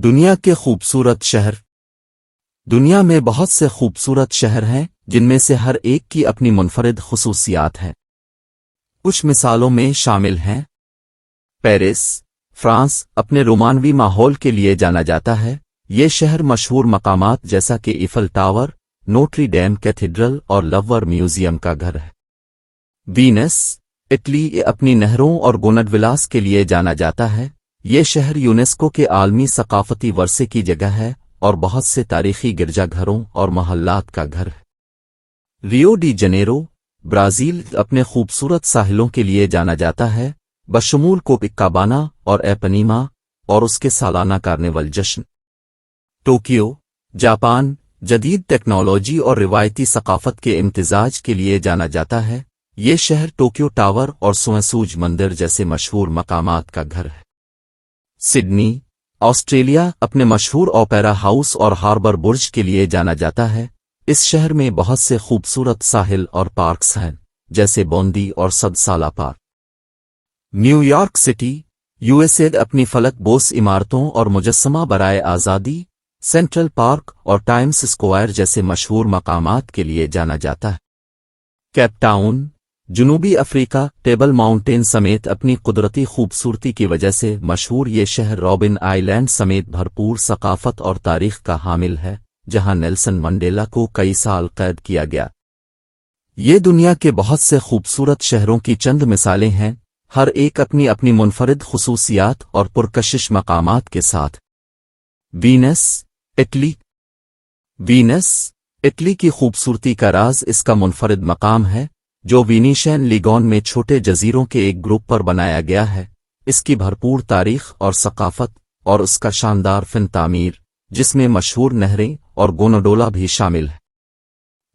دنیا کے خوبصورت شہر۔ دنیا میں بہت سے خوبصورت شہر ہیں جن میں سے ہر ایک کی اپنی منفرد خصوصیات ہیں۔ کچھ مثالوں میں شامل ہیں: پیرس، فرانس اپنے رومانوی ماحول کے لیے جانا جاتا ہے۔ یہ شہر مشہور مقامات جیسا کہ Eiffel Tower, Notre Dame cathedral اور لور میوزیم کا گھر ہے۔ وینس، اٹلی یہ اپنی نہروں اور گونڈ ولاس کے لیے جانا جاتا ہے۔ یہ شہر یونیسکو کے عالمی ثقافتی ورثے کی جگہ ہے اور بہت سے تاریخی گرجا گھروں اور محلات کا گھر ہے۔ ریو ڈی جنیرو، برازیل اپنے خوبصورت ساحلوں کے لیے جانا جاتا ہے، بشمول کوپکابانا اور ایپنیما اور اس کے سالانہ کارنیول جشن۔ ٹوکیو، جاپان جدید ٹیکنالوجی اور روایتی ثقافت کے امتزاج کے لیے جانا جاتا ہے۔ یہ شہر ٹوکیو ٹاور اور سوئسوج مندر جیسے مشہور مقامات کا گھر ہے۔ سڈنی، آسٹریلیا اپنے مشہور اوپیرا ہاؤس اور ہاربر برج کے لیے جانا جاتا ہے۔ اس شہر میں بہت سے خوبصورت ساحل اور پارکس ہیں جیسے بوندی اور 100 سالہ park. New York city, U S A اپنی فلک بوس عمارتوں اور مجسمہ برائے آزادی، سینٹرل پارک اور ٹائمز اسکوائر جیسے مشہور مقامات کے لیے جانا جاتا ہے۔ کیپ ٹاؤن، جنوبی افریقہ ٹیبل ماؤنٹین سمیت اپنی قدرتی خوبصورتی کی وجہ سے مشہور یہ شہر رابن آئی لینڈ سمیت بھرپور ثقافت اور تاریخ کا حامل ہے، جہاں نیلسن منڈیلا کو کئی سال قید کیا گیا۔ یہ دنیا کے بہت سے خوبصورت شہروں کی چند مثالیں ہیں، ہر ایک اپنی اپنی منفرد خصوصیات اور پرکشش مقامات کے ساتھ۔ Venice, Italy. وینس، اٹلی کی خوبصورتی کا راز اس کا منفرد مقام ہے، جو وینیشین لیگون میں چھوٹے جزیروں کے ایک گروپ پر بنایا گیا ہے۔ اس کی بھرپور تاریخ اور ثقافت اور اس کا شاندار فن تعمیر، جس میں مشہور نہریں اور گونڈولا بھی شامل ہے۔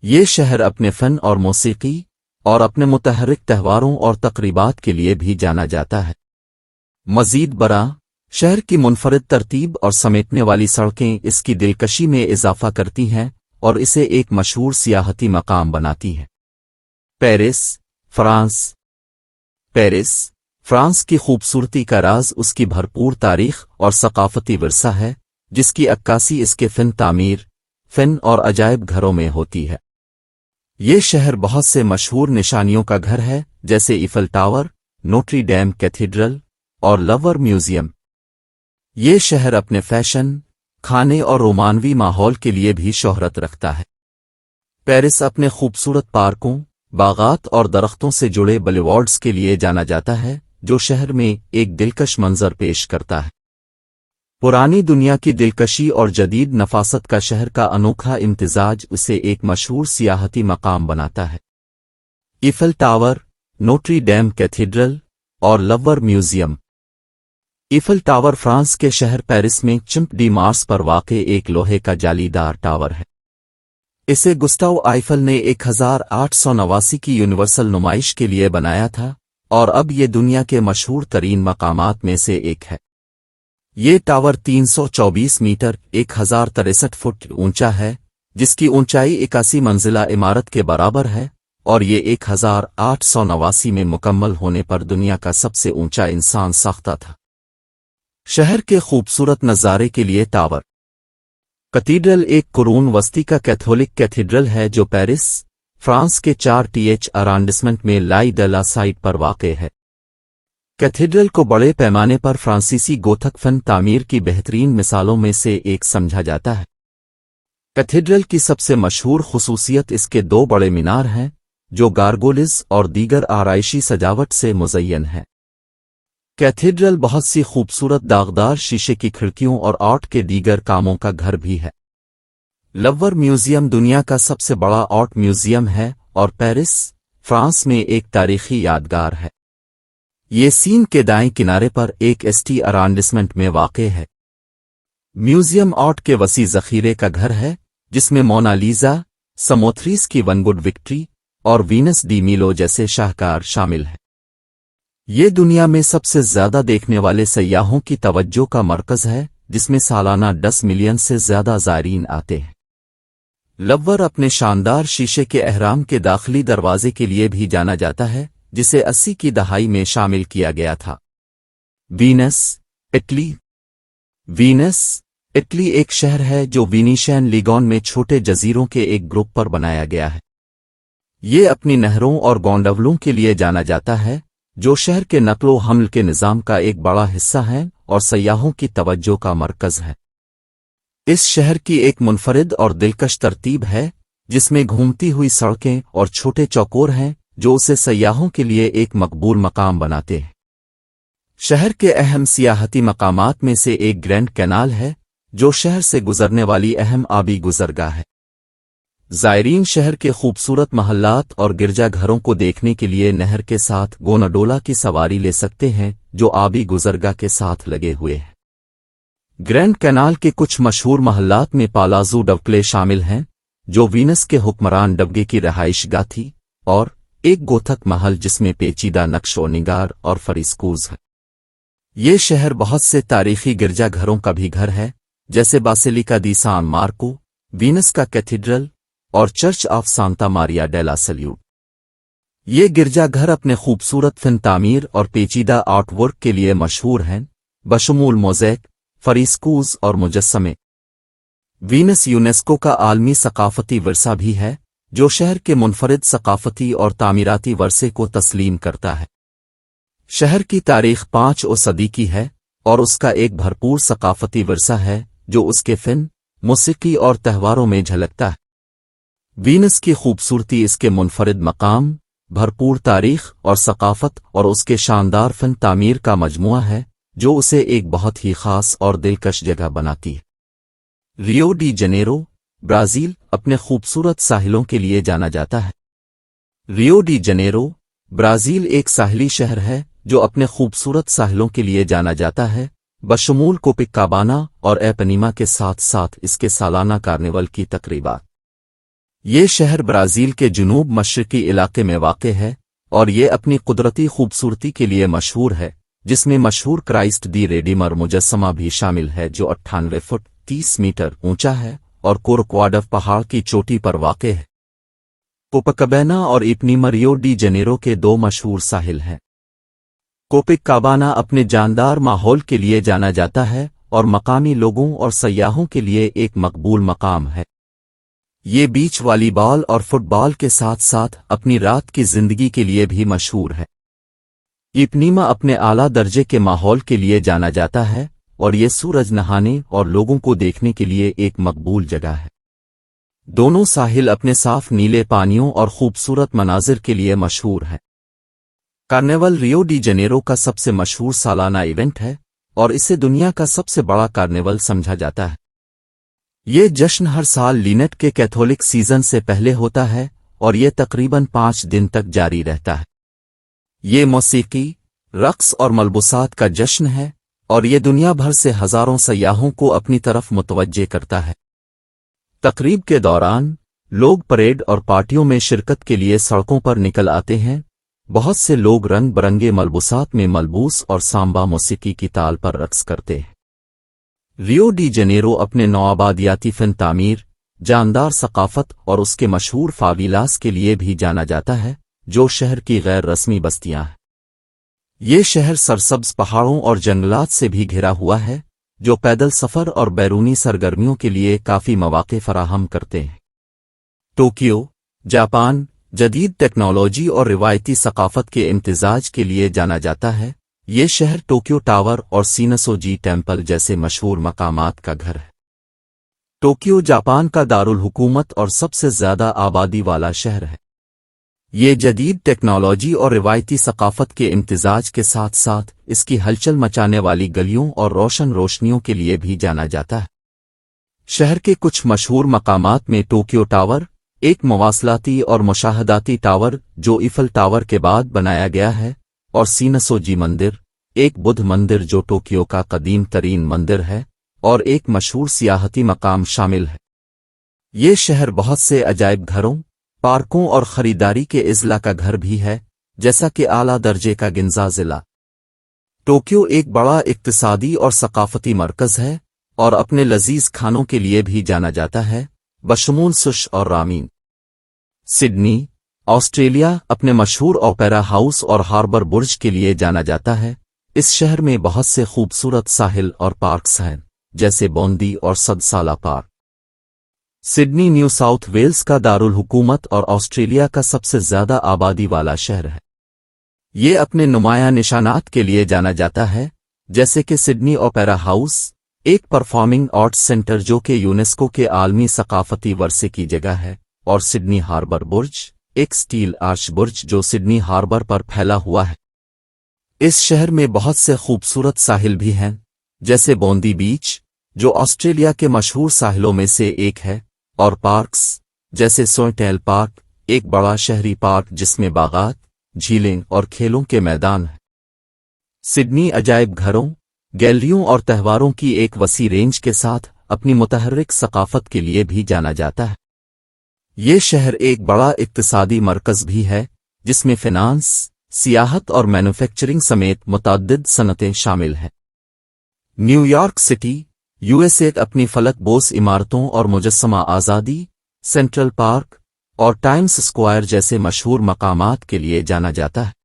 یہ شہر اپنے فن اور موسیقی اور اپنے متحرک تہواروں اور تقریبات کے لیے بھی جانا جاتا ہے۔ مزید برآں، شہر کی منفرد ترتیب اور سمیٹنے والی سڑکیں اس کی دلکشی میں اضافہ کرتی ہیں اور اسے ایک مشہور سیاحتی مقام بناتی ہیں۔ Paris, France. پیرس، فرانس کی خوبصورتی کا راز اس کی بھرپور تاریخ اور ثقافتی ورثہ ہے، جس کی عکاسی اس کے فن تعمیر، فن اور عجائب گھروں میں ہوتی ہے۔ یہ شہر بہت سے مشہور نشانیوں کا گھر ہے جیسے Eiffel Tower, Notre Dame cathedral اور لور میوزیم۔ یہ شہر اپنے فیشن، کھانے اور رومانوی ماحول کے لیے بھی شہرت رکھتا ہے۔ پیرس اپنے خوبصورت پارکوں، باغات اور درختوں سے جڑے بلیوارڈز کے لیے جانا جاتا ہے، جو شہر میں ایک دلکش منظر پیش کرتا ہے۔ پرانی دنیا کی دلکشی اور جدید نفاست کا شہر کا انوکھا امتزاج اسے ایک مشہور سیاحتی مقام بناتا ہے۔ Eiffel Tower, Notre Dame cathedral اور Louvre museum. Eiffel Tower France کے شہر پیرس میں چمپ ڈی مارس پر واقع ایک لوہے کا جالی دار ٹاور ہے۔ اسے گسٹاو آئیفل نے 1889 کی یونیورسل نمائش کے لیے بنایا تھا اور اب یہ دنیا کے مشہور ترین مقامات میں سے ایک ہے۔ یہ ٹاور 324 میٹر 1063 فٹ اونچا ہے، جس کی اونچائی 81 منزلہ عمارت کے برابر ہے، اور یہ 1889 میں مکمل ہونے پر دنیا کا سب سے اونچا انسان ساختہ تھا۔ شہر کے خوبصورت نظارے کے لیے ٹاور۔ کیتھیڈرل ایک قرون وسطی کا کیتھولک کیتھیڈرل ہے جو پیرس، فرانس کے 4th اراونڈسمنٹ میں لائی ڈے لا سائٹ پر واقع ہے۔ کیتھیڈرل کو بڑے پیمانے پر فرانسیسی گوتھک فن تعمیر کی بہترین مثالوں میں سے ایک سمجھا جاتا ہے۔ کیتھیڈرل کی سب سے مشہور خصوصیت اس کے 2 بڑے مینار ہیں، جو گارگولز اور دیگر آرائشی سجاوٹ سے مزین ہیں۔ کیتھیڈرل بہت سی خوبصورت داغدار شیشے کی کھڑکیوں اور آرٹ کے دیگر کاموں کا گھر بھی ہے۔ لور میوزیم دنیا کا سب سے بڑا آرٹ میوزیم ہے اور پیرس، فرانس میں ایک تاریخی یادگار ہے۔ یہ سین کے دائیں کنارے پر ایک اراونڈسمنٹ میں واقع ہے۔ میوزیم آرٹ کے وسیع ذخیرے کا گھر ہے، جس میں مونالیزا، سموتھریس کی ون گڈ وکٹری اور وینس ڈی میلو جیسے شاہکار شامل ہیں۔ یہ دنیا میں سب سے زیادہ دیکھنے والے سیاحوں کی توجہ کا مرکز ہے، جس میں سالانہ 10 ملین سے زیادہ زائرین آتے ہیں۔ لور اپنے شاندار شیشے کے اہرام کے داخلی دروازے کے لیے بھی جانا جاتا ہے، جسے 80 کی دہائی میں شامل کیا گیا تھا۔ Venice, Italy. وینس، اٹلی ایک شہر ہے جو وینیشین لیگون میں چھوٹے جزیروں کے ایک گروپ پر بنایا گیا ہے۔ یہ اپنی نہروں اور گونڈولوں کے لیے جانا جاتا ہے جو شہر کے نقل و حمل کے نظام کا ایک بڑا حصہ ہیں اور سیاحوں کی توجہ کا مرکز ہے۔ اس شہر کی ایک منفرد اور دلکش ترتیب ہے جس میں گھومتی ہوئی سڑکیں اور چھوٹے چوکور ہیں جو اسے سیاحوں کے لیے ایک مقبول مقام بناتے ہیں۔ شہر کے اہم سیاحتی مقامات میں سے ایک گرینڈ کینال ہے جو شہر سے گزرنے والی اہم آبی گزرگاہ ہے۔ زائرین شہر کے خوبصورت محلات اور گرجا گھروں کو دیکھنے کے لیے نہر کے ساتھ گونڈولا کی سواری لے سکتے ہیں جو آبی گزرگاہ کے ساتھ لگے ہوئے ہیں۔ گرینڈ کینال کے کچھ مشہور محلات میں پالازو ڈوکلے شامل ہیں جو وینس کے حکمران ڈبگے کی رہائش گاہ تھی، اور ایک گوتھک محل جس میں پیچیدہ نقش و نگار اور فریسکوز ہے۔ یہ شہر بہت سے تاریخی گرجا گھروں کا بھی گھر ہے جیسے basilica di San Marco, Venice کا کیتھیڈرل اور church of Santa Maria della Salute. یہ گرجا گھر اپنے خوبصورت فن تعمیر اور پیچیدہ آرٹ ورک کے لیے مشہور ہیں، بشمول موزیک، فریسکوز اور مجسمے۔ وینس یونیسکو کا عالمی ثقافتی ورثہ بھی ہے جو شہر کے منفرد ثقافتی اور تعمیراتی ورثے کو تسلیم کرتا ہے۔ شہر کی تاریخ 5 صدی کی ہے اور اس کا ایک بھرپور ثقافتی ورثہ ہے جو اس کے فن، موسیقی اور تہواروں میں جھلکتا ہے۔ وینس کی خوبصورتی اس کے منفرد مقام، بھرپور تاریخ اور ثقافت اور اس کے شاندار فن تعمیر کا مجموعہ ہے جو اسے ایک بہت ہی خاص اور دلکش جگہ بناتی ہے۔ ریو ڈی جنیرو، برازیل اپنے خوبصورت ساحلوں کے لیے جانا جاتا ہے۔ ریو ڈی جنیرو، برازیل ایک ساحلی شہر ہے جو اپنے خوبصورت ساحلوں کے لیے جانا جاتا ہے، بشمول کوپکابانا اور ایپنیما کے ساتھ ساتھ اس کے سالانہ کارنیول کی تقریبات۔ یہ شہر برازیل کے جنوب مشرقی علاقے میں واقع ہے اور یہ اپنی قدرتی خوبصورتی کے لیے مشہور ہے جس میں مشہور کرائسٹ دی ریڈیمر مجسمہ بھی شامل ہے جو 98 فٹ 30 میٹر اونچا ہے اور کورکواڈو پہاڑ کی چوٹی پر واقع ہے۔ کوپکابانا اور ایپنیما ریو ڈی جنیرو کے 2 مشہور ساحل ہیں۔ کوپکابانا اپنے جاندار ماحول کے لیے جانا جاتا ہے اور مقامی لوگوں اور سیاحوں کے لیے ایک مقبول مقام ہے۔ یہ بیچ والی بال اور فٹ بال کے ساتھ ساتھ اپنی رات کی زندگی کے لیے بھی مشہور ہے۔ ایپنیما اپنے اعلیٰ درجے کے ماحول کے لیے جانا جاتا ہے اور یہ سورج نہانے اور لوگوں کو دیکھنے کے لیے ایک مقبول جگہ ہے۔ دونوں ساحل اپنے صاف نیلے پانیوں اور خوبصورت مناظر کے لیے مشہور ہیں۔ کارنیول ریو ڈی جنیرو کا سب سے مشہور سالانہ ایونٹ ہے اور اسے دنیا کا سب سے بڑا کارنیول سمجھا جاتا ہے۔ یہ جشن ہر سال لینٹ کے کیتھولک سیزن سے پہلے ہوتا ہے اور یہ تقریباً 5 دن تک جاری رہتا ہے۔ یہ موسیقی، رقص اور ملبوسات کا جشن ہے اور یہ دنیا بھر سے ہزاروں سیاحوں کو اپنی طرف متوجہ کرتا ہے۔ تقریب کے دوران لوگ پریڈ اور پارٹیوں میں شرکت کے لیے سڑکوں پر نکل آتے ہیں۔ بہت سے لوگ رنگ برنگے ملبوسات میں ملبوس اور سامبا موسیقی کی تال پر رقص کرتے ہیں۔ ریو ڈی جنیرو اپنے نوآبادیاتی فن تعمیر، جاندار ثقافت اور اس کے مشہور فاویلاس کے لیے بھی جانا جاتا ہے جو شہر کی غیر رسمی بستیاں ہیں۔ یہ شہر سرسبز پہاڑوں اور جنگلات سے بھی گھرا ہوا ہے جو پیدل سفر اور بیرونی سرگرمیوں کے لیے کافی مواقع فراہم کرتے ہیں۔ ٹوکیو، جاپان جدید ٹیکنالوجی اور روایتی ثقافت کے امتزاج کے لیے جانا جاتا ہے۔ یہ شہر ٹوکیو ٹاور اور سینسوجی ٹیمپل جیسے مشہور مقامات کا گھر ہے۔ ٹوکیو جاپان کا دارالحکومت اور سب سے زیادہ آبادی والا شہر ہے۔ یہ جدید ٹیکنالوجی اور روایتی ثقافت کے امتزاج کے ساتھ ساتھ اس کی ہلچل مچانے والی گلیوں اور روشن روشنیوں کے لیے بھی جانا جاتا ہے۔ شہر کے کچھ مشہور مقامات میں ٹوکیو ٹاور، ایک مواصلاتی اور مشاہداتی ٹاور جو ایفل ٹاور کے بعد بنایا گیا ہے، اور سینسوجی مندر، ایک بدھ مندر جو ٹوکیو کا قدیم ترین مندر ہے اور ایک مشہور سیاحتی مقام شامل ہے۔ یہ شہر بہت سے عجائب گھروں، پارکوں اور خریداری کے اضلاع کا گھر بھی ہے، جیسا کہ اعلیٰ درجے کا گنزا ضلع۔ ٹوکیو ایک بڑا اقتصادی اور ثقافتی مرکز ہے اور اپنے لذیذ کھانوں کے لیے بھی جانا جاتا ہے، بشمول سش اور رامین۔ سڈنی، آسٹریلیا اپنے مشہور اوپیرا ہاؤس اور ہاربر برج کے لیے جانا جاتا ہے۔ اس شہر میں بہت سے خوبصورت ساحل اور پارکس ہیں جیسے بوندی اور صد سالہ park. Sydney New South Wales کا دارالحکومت اور آسٹریلیا کا سب سے زیادہ آبادی والا شہر ہے۔ یہ اپنے نمایاں نشانات کے لیے جانا جاتا ہے، جیسے کہ سڈنی اوپیرا ہاؤس، ایک پرفارمنگ آرٹس سینٹر جو کہ یونیسکو کے عالمی ثقافتی ورثے کی جگہ ہے، اور سڈنی ہاربر برج، ایک سٹیل آرچ برج جو سڈنی ہاربر پر پھیلا ہوا ہے۔ اس شہر میں بہت سے خوبصورت ساحل بھی ہیں، جیسے بوندی بیچ جو آسٹریلیا کے مشہور ساحلوں میں سے ایک ہے، اور پارکس جیسے سوئنٹیل پارک، ایک بڑا شہری پارک جس میں باغات، جھیلیں اور کھیلوں کے میدان ہیں۔ سڈنی عجائب گھروں، گیلریوں اور تہواروں کی ایک وسیع رینج کے ساتھ اپنی متحرک ثقافت کے لیے بھی جانا جاتا ہے۔ یہ شہر ایک بڑا اقتصادی مرکز بھی ہے، جس میں فنانس، سیاحت اور مینوفیکچرنگ سمیت متعدد صنعتیں شامل ہیں۔ New York city, U S A اپنی فلک بوس عمارتوں اور مجسمہ آزادی، سینٹرل پارک اور ٹائمز اسکوائر جیسے مشہور مقامات کے لیے جانا جاتا ہے۔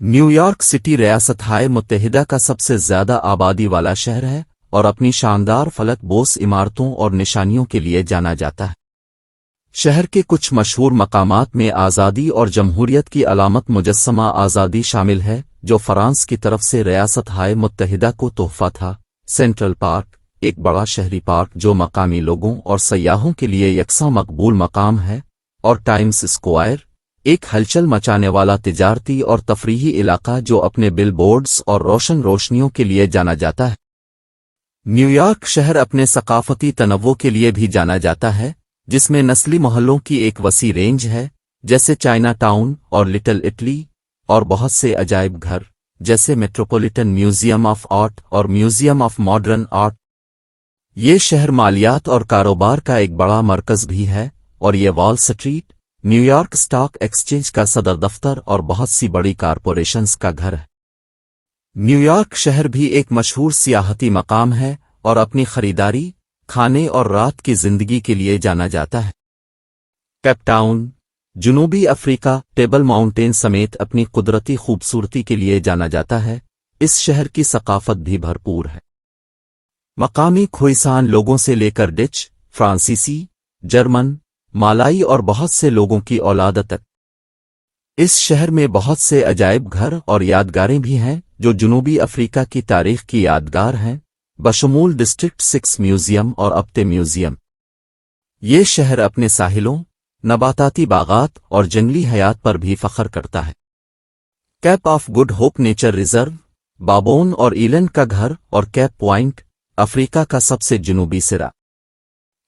نیو یارک سٹی ریاستہائے متحدہ کا سب سے زیادہ آبادی والا شہر ہے اور اپنی شاندار فلک بوس عمارتوں اور نشانیوں کے لیے جانا جاتا ہے۔ شہر کے کچھ مشہور مقامات میں آزادی اور جمہوریت کی علامت مجسمہ آزادی شامل ہے، جو فرانس کی طرف سے ریاستہائے متحدہ کو تحفہ تھا۔ سینٹرل پارک، ایک بڑا شہری پارک جو مقامی لوگوں اور سیاحوں کے لیے یکساں مقبول مقام ہے، اور ٹائمز اسکوائر، ایک ہلچل مچانے والا تجارتی اور تفریحی علاقہ جو اپنے بل بورڈز اور روشن روشنیوں کے لیے جانا جاتا ہے۔ نیو یارک شہر اپنے ثقافتی تنوع کے لیے بھی جانا جاتا ہے، جس میں نسلی محلوں کی ایک وسیع رینج ہے، جیسے چائنا ٹاؤن اور لٹل اٹلی، اور بہت سے عجائب گھر جیسے میٹروپولیٹن میوزیم آف آرٹ اور میوزیم آف ماڈرن آرٹ۔ یہ شہر مالیات اور کاروبار کا ایک بڑا مرکز بھی ہے، اور یہ Wall Street, New York Stock Exchange کا صدر دفتر اور بہت سی بڑی کارپوریشنز کا گھر ہے۔ نیو یارک شہر بھی ایک مشہور سیاحتی مقام ہے اور اپنی خریداری، کھانے اور رات کی زندگی کے لیے جانا جاتا ہے۔ کیپ ٹاؤن، جنوبی افریقہ، ٹیبل ماؤنٹین سمیت اپنی قدرتی خوبصورتی کے لیے جانا جاتا ہے۔ اس شہر کی ثقافت بھی بھرپور ہے، مقامی کھوئسان لوگوں سے لے کر ڈچ، فرانسیسی، جرمن، مالائی اور بہت سے لوگوں کی اولاد تک۔ اس شہر میں بہت سے عجائب گھر اور یادگاریں بھی ہیں جو جنوبی افریقہ کی تاریخ کی یادگار ہیں، بشمول ڈسٹرکٹ 6 میوزیم اور ابتے میوزیم۔ یہ شہر اپنے ساحلوں، نباتاتی باغات اور جنگلی حیات پر بھی فخر کرتا ہے۔ Cape of Good Hope nature reserve, baboon اور ایلینڈ کا گھر، اور کیپ پوائنٹ، افریقہ کا سب سے جنوبی سرا۔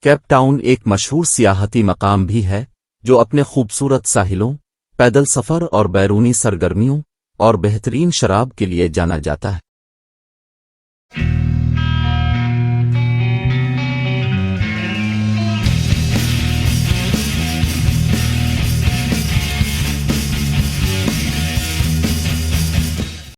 کیپ ٹاؤن ایک مشہور سیاحتی مقام بھی ہے جو اپنے خوبصورت ساحلوں، پیدل سفر اور بیرونی سرگرمیوں اور بہترین شراب کے لیے جانا جاتا ہے۔